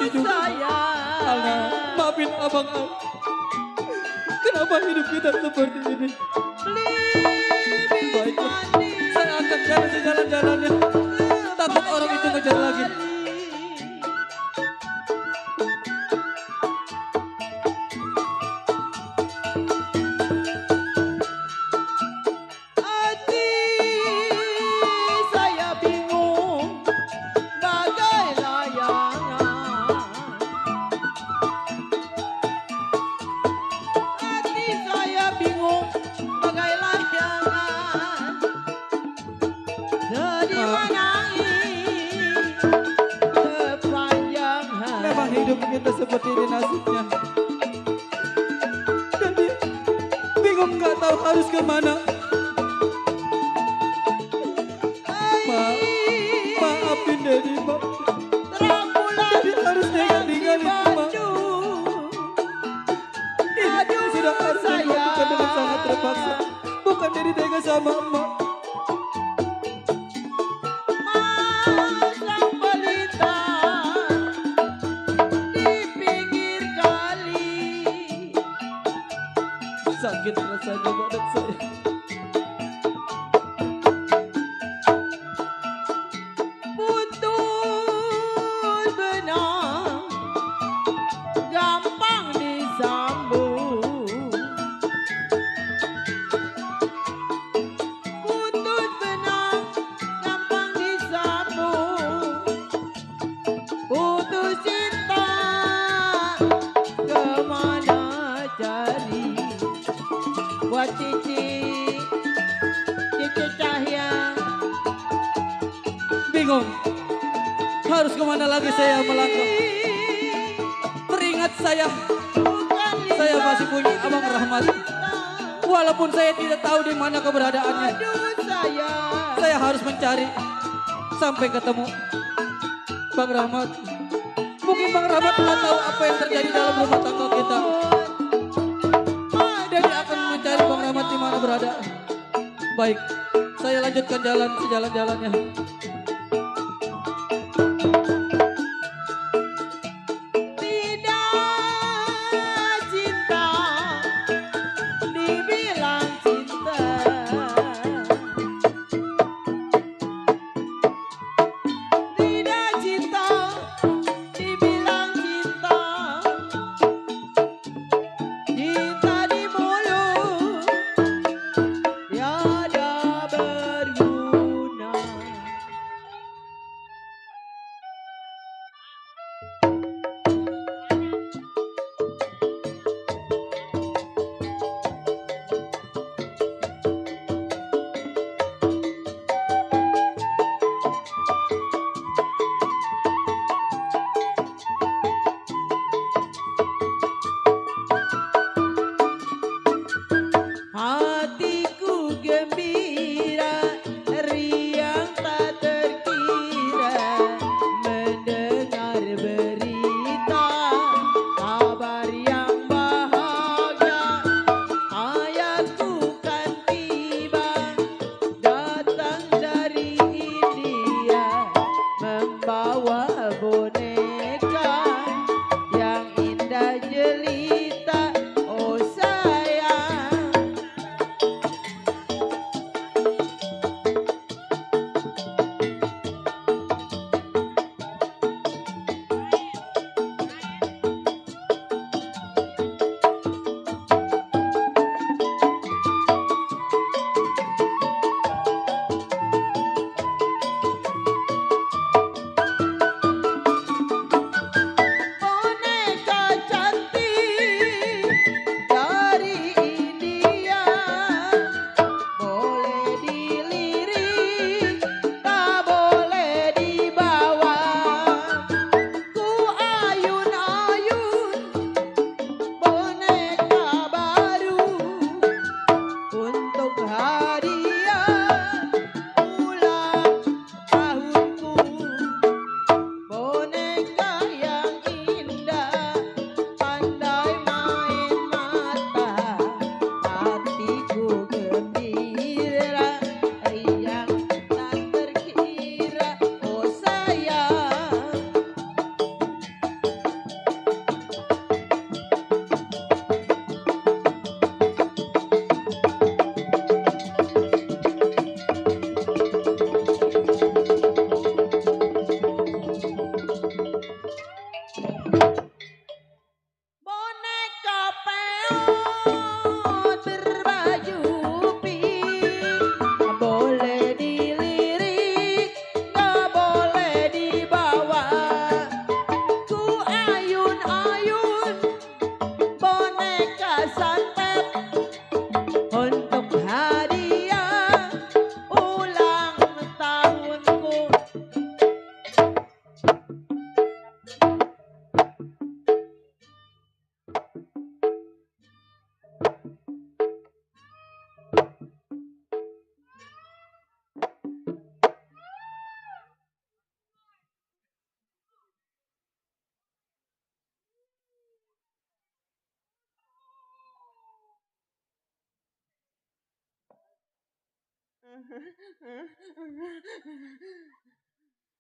juga. Alna, maafin abang Al. Kenapa hidup kita seperti ini? Baiklah, saya akan cari sejalan-jalannya. Takut orang itu ngejar lagi. Hati saya bingung bagai layangan. Hati saya bingung bagai layangan. Sedih menangis sepanjang hari. Memang hidup kita seperti ini nasibnya. Dan dia bingung gak tahu harus kemana. Maafin Dedi, Mak. Terang bulan Dedi harus tinggalin Mama. Ini sudah harus dilakukan dengan sangat terpaksa. Bukan Dedi tega sama Emak. Masang pelita di pinggir kali. Sakit rasanya badan saya. Putus benang gampang disambung. Putus benang gampang disambung. Putus cinta kemana cari? Buat Cici Cahya. Bingung. Harus kemana lagi saya melangkah? Teringat saya masih punya Abang Rahmat. Walaupun saya tidak tahu di mana keberadaannya. Saya harus mencari sampai ketemu Bang Rahmat. Mungkin Bang Rahmat nggak tahu apa yang terjadi dalam rumah tangga kita. Jadi akan mencari Bang Rahmat di mana berada. Baik, saya lanjutkan jalan sejalan-jalannya. Tidak cinta dibilang cinta. Tidak cinta dibilang cinta. Cinta di mulut tiada berguna.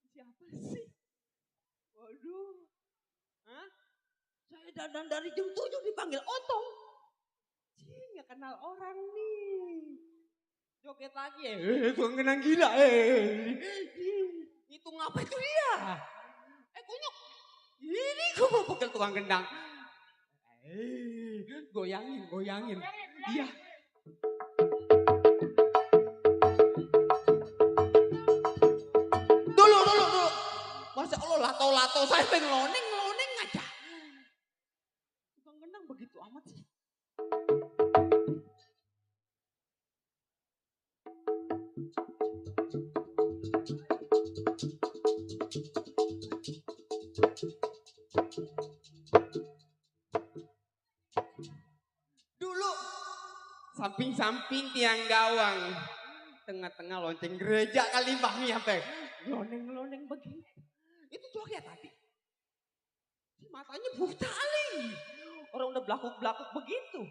Siapa sih? Waduh. Hah? Saya dandan dari jam 7 dipanggil Otong. Cih, nggak kenal orang nih. Joget lagi ya. Tukang genang gila. Itu ngapa itu dia? Konyok. Ini gue mau pekel tukang gendang. Goyangin. Iya. Dulu. Masa Allah lato-lato saya pengen ngeloneng aja. Tukang gendang begitu amat sih. Dulu samping-samping tiang gawang, tengah-tengah lonceng gereja kali Bang ya Bang. Ngeloneng begini. Itu joget tadi. Matanya buta kali. Orang udah belakuk-belakuk begitu.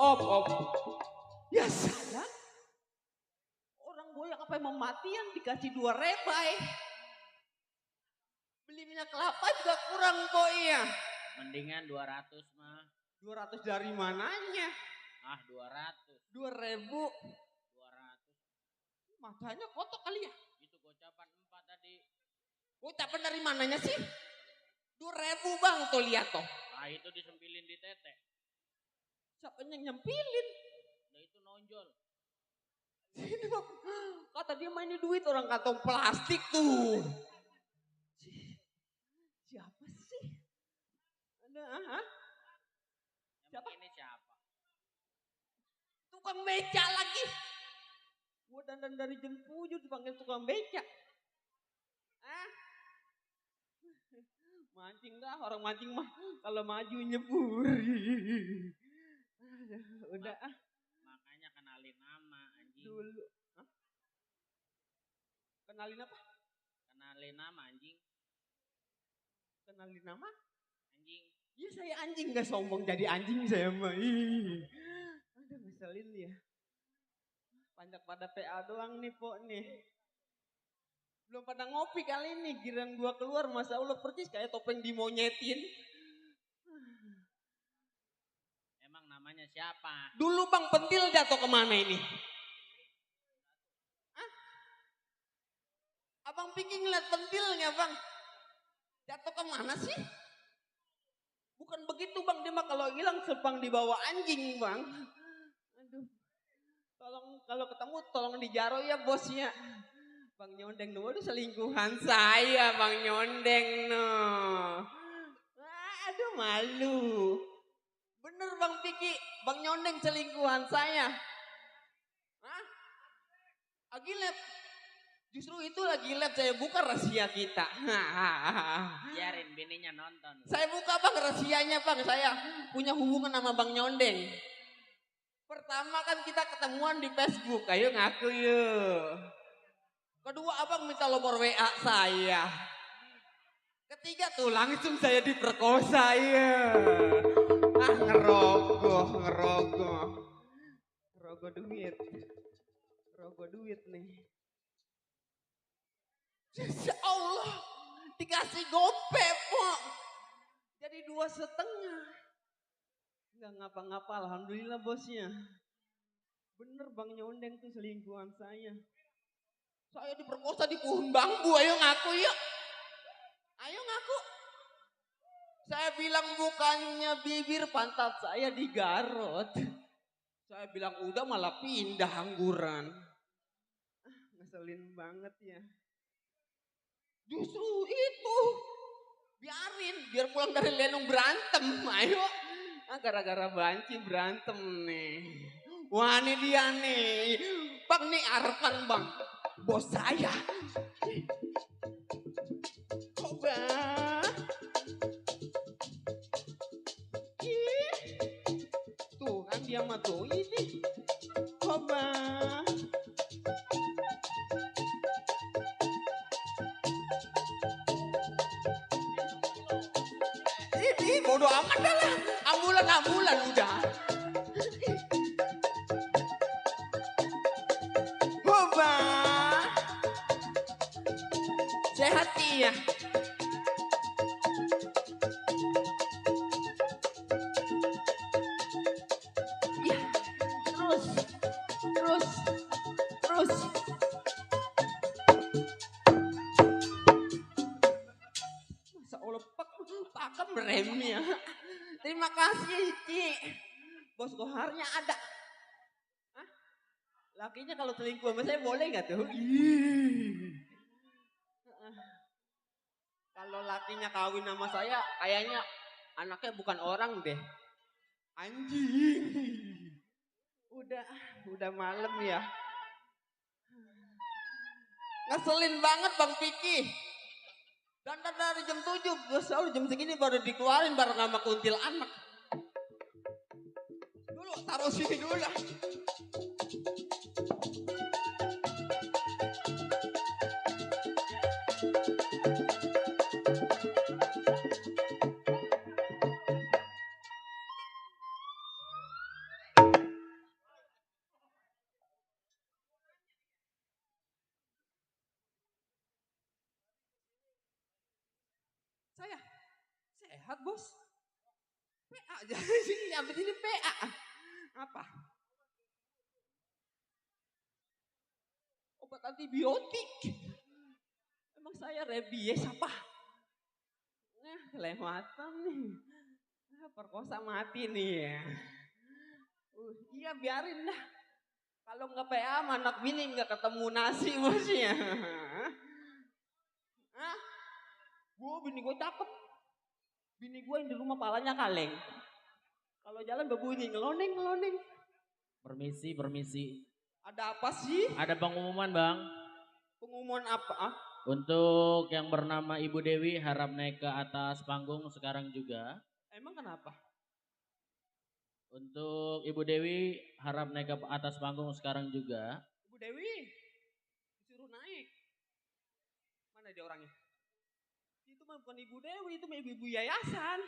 Op. Ya saya. Orang goyang apa yang mematian dikasih 2 rebay. Beli minyak kelapa juga kurang boy ya. Mendingan 200 mah. 200 dari mananya? 200. 2.000. 200. Matanya kotok kali ya? Itu gocapan 4 tadi. Gocapan dari mananya sih? 2.000 Bang tuh lihat toh. Nah itu disempilin di tete. Siapa yang nyempilin? Nah itu nonjol. Sini Bang. Kata dia mainin duit orang kantong plastik tuh. Siapa sih? Ada siapa? Ini siapa? Tukang beca lagi. Gua dandan dari jam 7 dipanggil tukang beca. Mancing dah, orang mancing mah kalau maju nyebur. Udah Makanya kenalin nama anjing. dulu. Kenalin apa? Kenalin nama anjing. Kenalin nama? Anjing. Iya saya anjing, gak sombong jadi anjing saya mah. Aduh ngeselin ya. Panjak pada PA doang nih po nih. Belum pada ngopi kali ini, giran gua keluar masa Allah percis kayak topeng dimonyetin. Emang namanya siapa? Dulu Bang Pentil jatuh kemana ini? Abang pikir ngeliat pentilnya Bang. Jatuh kemana sih? Bukan begitu Bang, dia mah kalau hilang sepang dibawa anjing Bang. Aduh. Tolong kalau ketemu tolong dijaro ya bosnya. Bang Nyondeng no, aduh selingkuhan saya Bang Nyondeng no. Aduh malu. Bener Bang Piki, Bang Nyondeng selingkuhan saya. Hah? Lagi lab. Justru itu lagi lab saya buka rahasia kita. Biarin bininya nonton. Saya buka Bang rahasianya Bang, saya punya hubungan sama Bang Nyondeng. Pertama kan kita ketemuan di Facebook, ayo ngaku yuk. Kedua abang minta nomor WA saya. Ketiga tuh langsung saya diperkosa ya. Ngerogoh duit. Ngerogoh duit nih. Ya Allah, dikasih gope Pok. Jadi 2,5. Enggak ngapa-ngapa, alhamdulillah bosnya. Bener Bang Nyondeng tuh selingkuhan saya. Saya diperkosa di pohon bambu, ayo ngaku yuk. Ayo ngaku. Saya bilang bukannya bibir pantat saya digarot. Saya bilang udah malah pindah angguran. Ngeselin banget ya. Justru itu. Biar pulang dari Lenong berantem, ayo. Gara-gara banci berantem nih. Wah ini dia nih. Bang nih Arfan Bang. Bos saya. Coba. Tuh kan dia mah tuh ini. Coba. bodo amat dah lah. Ambulan udah. Hoba. Sehat ya. Ya, terus. Masa Allah pakem remnya. Terima kasih Ci. Bos Goharnya ada. Hah? Lakinya kalau selingkuh sama saya boleh nggak tuh? Kalau lakinya kawin sama saya, kayaknya anaknya bukan orang deh. Anjing. Udah malam ya. Ngeselin banget Bang Piki. Dan dari jam 7, selalu jam segini baru dikeluarin bareng sama kuntil anak. Dulu, taruh sini dulu lah. Saya sehat bos. PA aja sini, abis ini PA. Apa? Obat antibiotik. Emang saya rabies apa? Nah, kelewatan nih. Perkosa mati nih ya. Iya biarin dah. Kalau nggak PA sama anak bini nggak ketemu nasi bosnya. Hah? Bini gue cakep. Bini gue yang di rumah palanya kaleng. Kalau jalan berbunyi ngeloneng. Permisi. Ada apa sih? Ada pengumuman bang. Pengumuman apa? Untuk yang bernama Ibu Dewi harap naik ke atas panggung sekarang juga. Emang kenapa? Untuk Ibu Dewi harap naik ke atas panggung sekarang juga. Ibu Dewi disuruh naik. Mana dia orangnya? Itu mah bukan Ibu Dewi, itu mah ibu-ibu yayasan.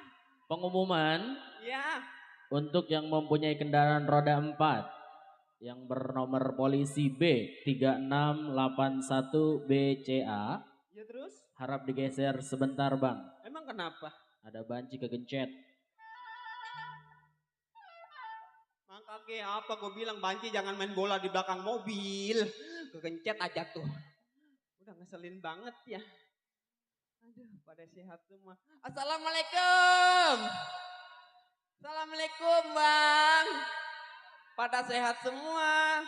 Pengumuman Ya. untuk yang mempunyai kendaraan roda 4 yang bernomor polisi B3681 BCA. Ya terus? Harap digeser sebentar bang. Emang kenapa? Ada banci kegencet. Makanya apa gue bilang banci jangan main bola di belakang mobil. Kegencet aja tuh. Udah ngeselin banget ya. Aduh pada sehat semua. Assalamualaikum. Assalamualaikum bang. Pada sehat semua.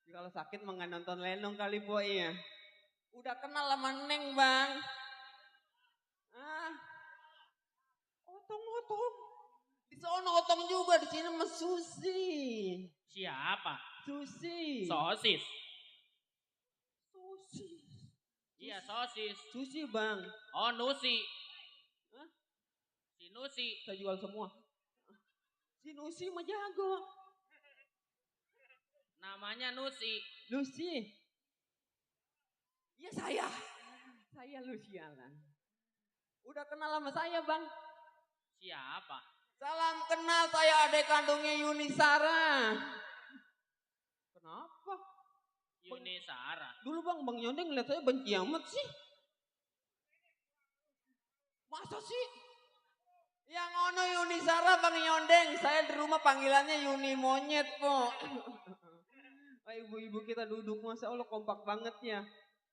Kalau sakit mah nggak nonton lenong kali boy ya. Udah kenal sama Neng bang. Otong. Di sana otong juga, di sini mah Susi. Siapa? Susi. Sosis. Susi. Iya sosis. Susi bang. Oh Nusi. Hah? Si Nusi. Saya jual semua. Si Nusi mah jago. Namanya Nusi. Lucy. Iya saya. Saya Luciana. Udah kenal sama saya bang. Siapa? Salam kenal, saya adik kandungnya Yuni Sara. Kenapa? Yuni Sara. Dulu bang Nyondeng ngeliat saya benci amat sih. Masa sih? Yang ono Yuni Sara Bang Nyondeng, saya di rumah panggilannya Yuni Monyet po. Ibu-ibu kita duduk, Masya Allah kompak banget ya.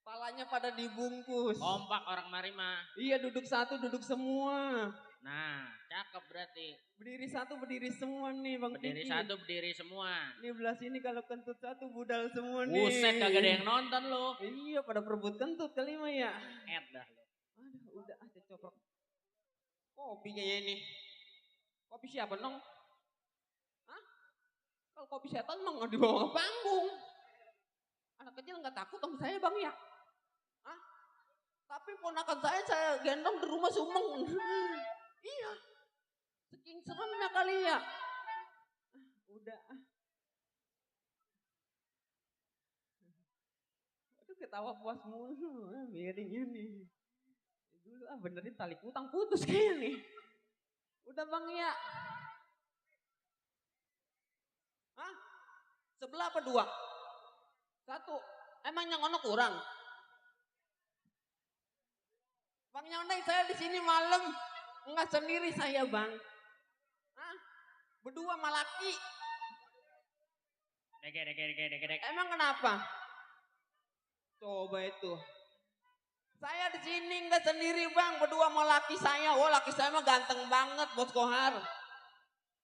Palanya pada dibungkus. Kompak orang Marima. Iya duduk satu, duduk semua. Nah, cakep berarti. Berdiri satu, berdiri semua nih Bang Berdiri Kiki. satu, berdiri semua. Nih belah sini kalau kentut satu, budal semua nih. Buset, kagak ada yang nonton lo. Iya, pada perebut kentut kali mah ya. Dah lo. Aduh, udah aja coprok. Kopi kayaknya ini. Kopi siapa nong? Hah? Kalau kopi setan mah nggak dibawa ke panggung. Anak kecil nggak takut sama saya bang ya? Hah? Tapi ponakan saya gendong di rumah sumeng. Iya. Saking seremnya kali ya. Udah. Aduh ketawa puas mulu. Miringnya nih. Dulu benerin tali utang putus kayaknya nih. Udah bang ya. Hah? Sebelah apa dua? Satu. Emang yang ono kurang? Bang Nyondeng saya di sini malam. Enggak sendiri saya bang. Hah? Berdua sama laki. Dek. Emang kenapa? Coba itu. Saya di sini enggak sendiri bang. Berdua sama laki saya. Oh laki saya mah ganteng banget Bos Kohar.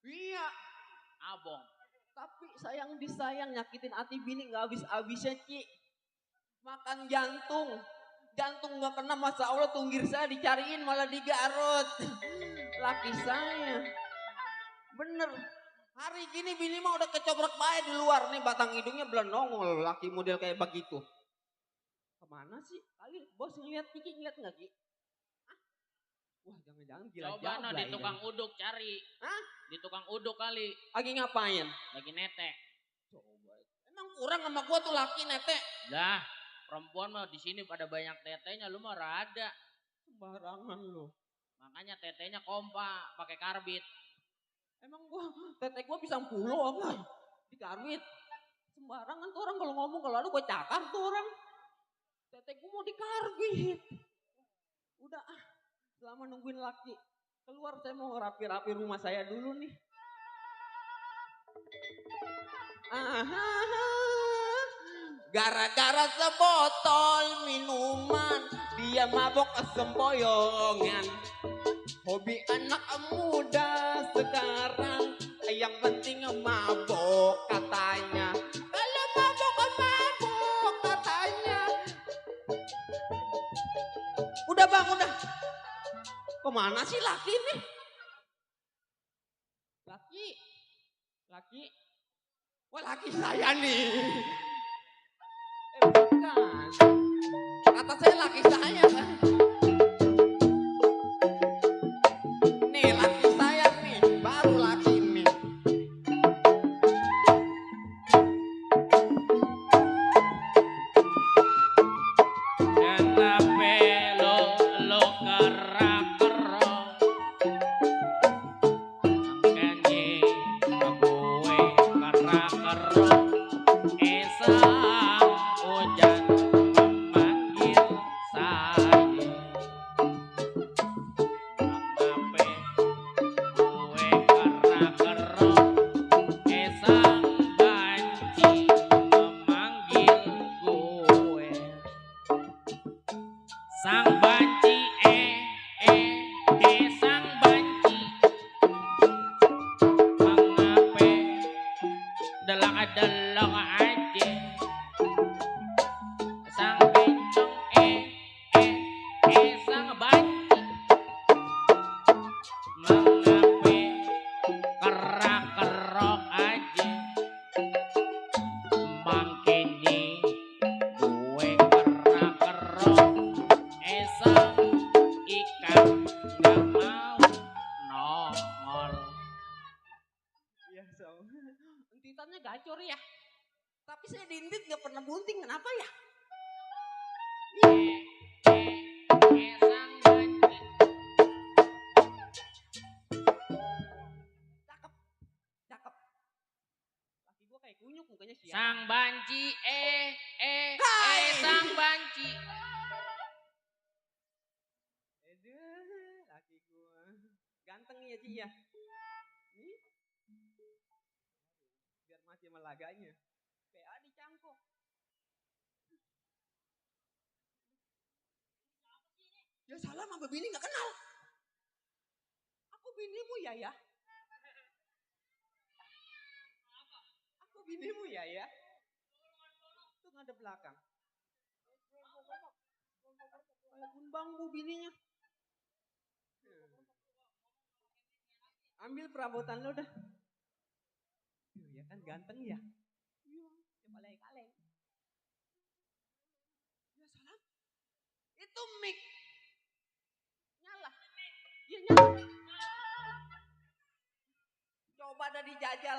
Iya. Abong. Tapi sayang disayang nyakitin hati bini nggak habis-habisnya Ci. Makan jantung. Jantung nggak kena masa Allah tunggir saya dicariin malah digarut. Laki saya. Bener. Hari gini bini mah udah kecobrak bae di luar nih batang hidungnya belum nongol laki model kayak begitu. Kemana sih? Kali bos ngeliat Kiki ngeliat nggak Ki? Hah? Wah jangan-jangan gila Coba no di tukang uduk cari. Hah? Di tukang uduk kali. Lagi ngapain? Lagi netek. Coba. Emang kurang sama gua tuh laki netek. Lah, perempuan mah di sini pada banyak tetenya, lu mah rada. Sembarangan lu. Makanya tetenya kompak, pakai karbit. Emang gua tetek gua pisang pulo apa? Di karbit. Sembarangan tuh orang kalau ngomong kalau ada gua cakar tuh orang. Tetek gua mau di karbit. Udah selama nungguin laki keluar saya mau rapi-rapi rumah saya dulu nih. Gara-gara sebotol minuman dia mabok kesempoyongan. Hobi anak muda sekarang yang penting mabok katanya. Kalau mabok katanya. Udah bang udah. Kemana sih laki nih? Laki. Wah laki saya nih. Bukan. Kata saya laki saya kan. Nih laki saya nih. Baru laki nih. Kenapa lo kerak-kerok? Angkanya gue kerak-kerok. Esang hujan memanggil saya. Kenapa gue kerak-kerok? Esang banci memanggil gue. Sang banci sang banci mengapa delak aja sang bencong sang banci mengapa kerak-kerok aja mangkini gue kerak-kerok esang ikan gak mau nongol. Iya so. Entitannya gacor ya. Tapi saya diintit gak pernah bunting kenapa ya? Esang banci Cakep. Laki gua kayak kunyuk mukanya siapa? sang banci Hai. sang banci. Aduh, laki gua. Ganteng nih ya Ci ya. Nih. Biar mati sama laganya. PA dicangkok. Ya salah sama bini gak kenal. Aku binimu ya. Aku binimu ya. Tuh ngadep belakang. Kayak kumbang bu bininya. Ambil perabotan lo dah. Ya kan ganteng ya. Iya, coba kaleng. Ya salah. Itu mic. Nyala. Iya nyala. Coba dah dijajal.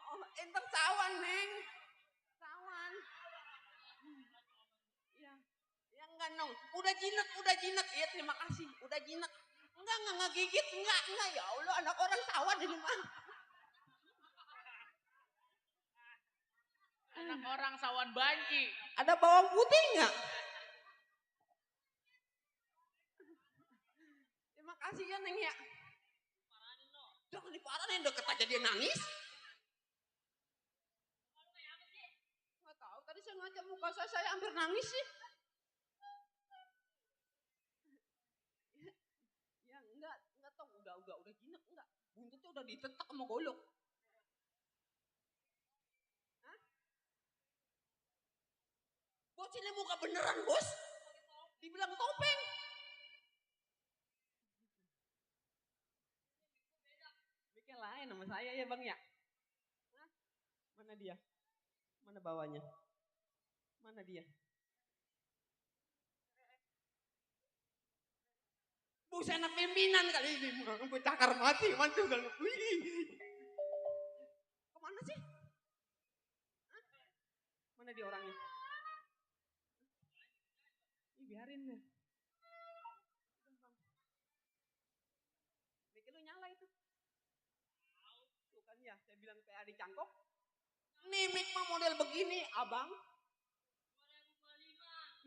Oh, enter sawan, Neng. Sawan. Ya enggak nong. Udah jinak. Iya terima kasih. Udah jinak. Enggak gigit, enggak, ya Allah anak orang sawah di rumah. Anak orang sawan banci. Ada bawang putih enggak? Terima kasih ya Neng ya. Jangan diparahin, deket aja dia nangis. Nggak tahu, tadi saya ngajak muka saya hampir nangis sih. Ya enggak tahu, udah jinak enggak. Buntutnya udah ditetak sama golok. Hah? Bos ini muka beneran bos. Dibilang topeng. Mikir lain sama saya ya bang ya. Hah? Mana dia? Mana bawahnya? Mana dia? Buset anak pimpinan kali ini. Gue cakar mati. Mantu gak wih. Kemana sih? Hah? Mana dia orangnya? Ih, biarin deh. Mikir lu nyala itu. Tuh kan ya, saya bilang PA di cangkok. Nih mic mah model begini, abang.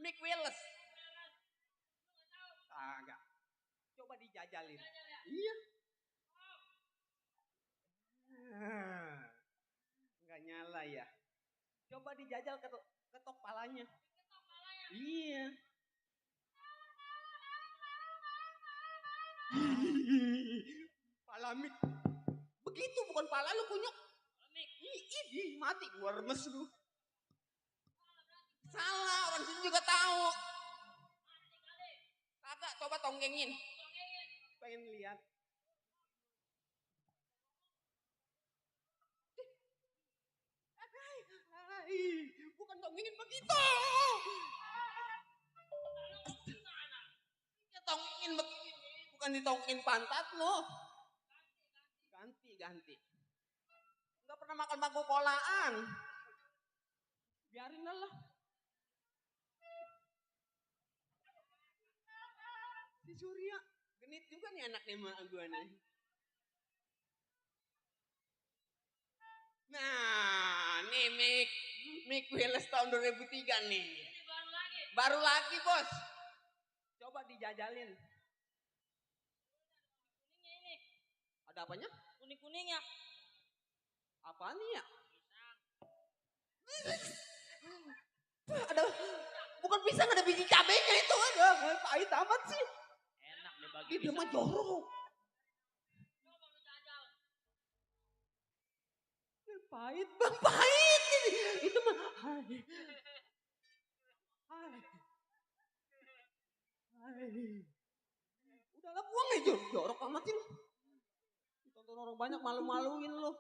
Mic wireless. Agak. Coba dijajalin. Iya. Enggak nyala ya. Coba dijajal ketok palanya. Iya. Pala mic. Begitu bukan pala lu kunyuk. Ih, mati gua remes lu. Salah, orang sini juga tahu. Kagak, coba tonggengin. Pengen lihat. Bukan tonggengin begitu. Ya tonggengin begini, bukan ditonggengin pantat lo. Ganti. Enggak pernah makan bangku kolaan. Biarin lah. Si Surya genit juga nih anak nih mak gua nih. Nah, nih mic wireless tahun 2003 nih. Baru lagi bos. Coba dijajalin. Ada apanya? Kuning-kuningnya. Apaan nih ya? Ada, bukan pisang, ada biji cabenya itu. Ada, pahit amat sih. Enak deh bagi Dia mah jorok. Pahit bang, pahit. Itu mah. Udahlah buang aja, jorok amat sih. Tonton orang banyak malu-maluin lo.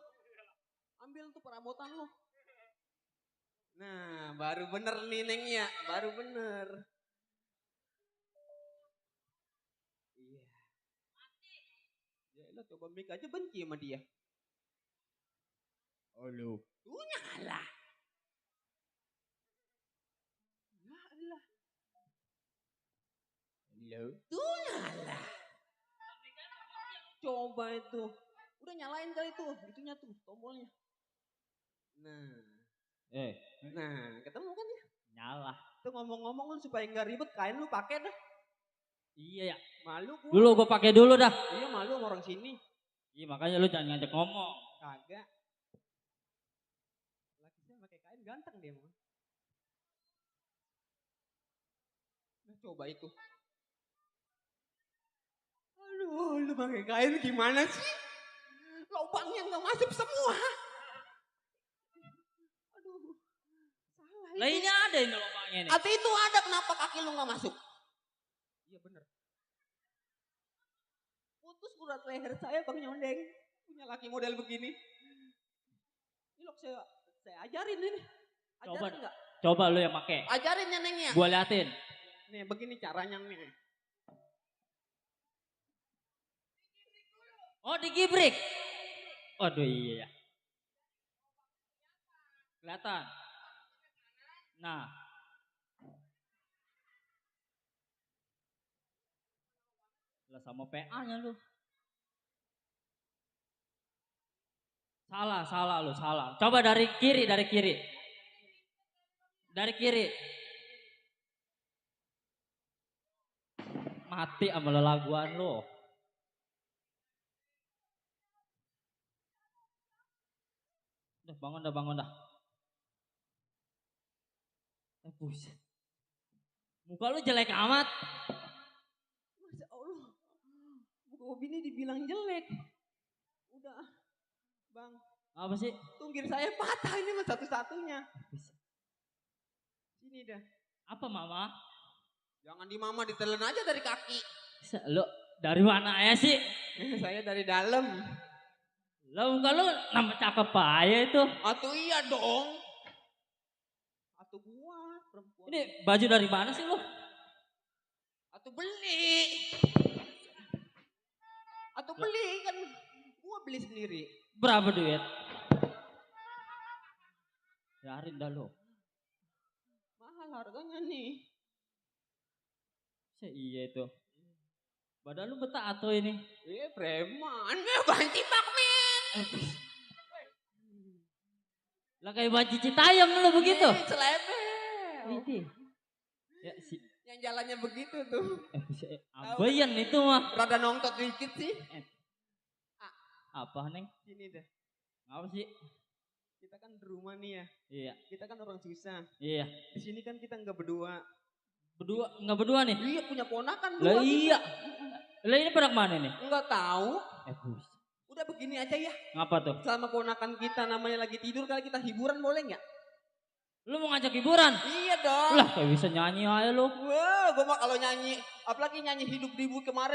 Ambil tuh perabotan lo. Nah, baru bener nih Neng ya, baru bener. Iya. Ya lo coba mic aja benci sama dia. Halo. Tuh nyala. Nyala. Halo. Tuh nyala. Coba itu. Udah nyalain kali tuh, itunya tuh, tombolnya. Nah. Nah, ketemu kan ya? Nyala. Tuh ngomong-ngomong lu supaya nggak ribet, kain lu pakai dah. Iya ya. Malu gua. Dulu gue pakai dulu dah. Iya malu sama orang sini. Iya makanya lu jangan ngajak ngomong. Kagak. Laki saya pakai kain ganteng dia mah. Nah coba itu. Aduh, lu pakai kain gimana sih? Lubangnya nggak masuk semua. Aduh, salah itu. Lah ini ada ini lubangnya nih. Hati itu ada, kenapa kaki lu nggak masuk? Iya bener. Putus urat leher saya Bang Nyondeng. Punya laki model begini. Ini loh saya ajarin ini. Ajarin nggak? Coba lu yang pakai. Ajarin ya Neng ya. Gua liatin. Nih begini caranya nih. Oh digibrik. Waduh iya ya. Kelihatan. Nah. Lah sama PA-nya lu. Salah lu, salah. Coba dari kiri. Dari kiri. Mati sama lelaguan lu. Bangun dah. Buset. Muka lu jelek amat. Masya Allah. Muka Bobi ini dibilang jelek. Udah. Bang. Apa sih? Tunggir saya patah ini mah satu-satunya. Sini dah. Apa mama? Jangan di mama, ditelen aja dari kaki. Lu dari mana ya sih? Saya dari dalam. Lu muka lu nama cakep aja itu. Atuh iya dong. Atuh gua perempuan. Ini baju dari mana sih lu? Atuh beli. Atuh beli kan. Gua beli sendiri. Berapa duit? Biarin dah lu. Mahal harganya nih. Iya itu. Badan lu betah atau ini? Preman. Banci pak men. Lah kayak baju Citayam lu begitu. Selebel. Itu. Ya si. Yang jalannya begitu tuh. Abayan itu mah. Rada nongtot dikit sih. Apa neng? Sini deh. Apa sih? Kita kan di rumah nih ya. Iya. Kita kan orang susah. Iya. Di sini kan kita nggak berdua. Nggak berdua nih? Iya punya ponakan Lah dua. iya. Lah ini pada mana nih? Nggak tahu. Bus. Udah begini aja ya. Ngapa tuh? Selama ponakan kita namanya lagi tidur kali kita hiburan boleh nggak? Lu mau ngajak hiburan? Iya dong. Lah kayak bisa nyanyi aja lu. Wah, gue mah kalau nyanyi, apalagi nyanyi hidup di ibu kemarin.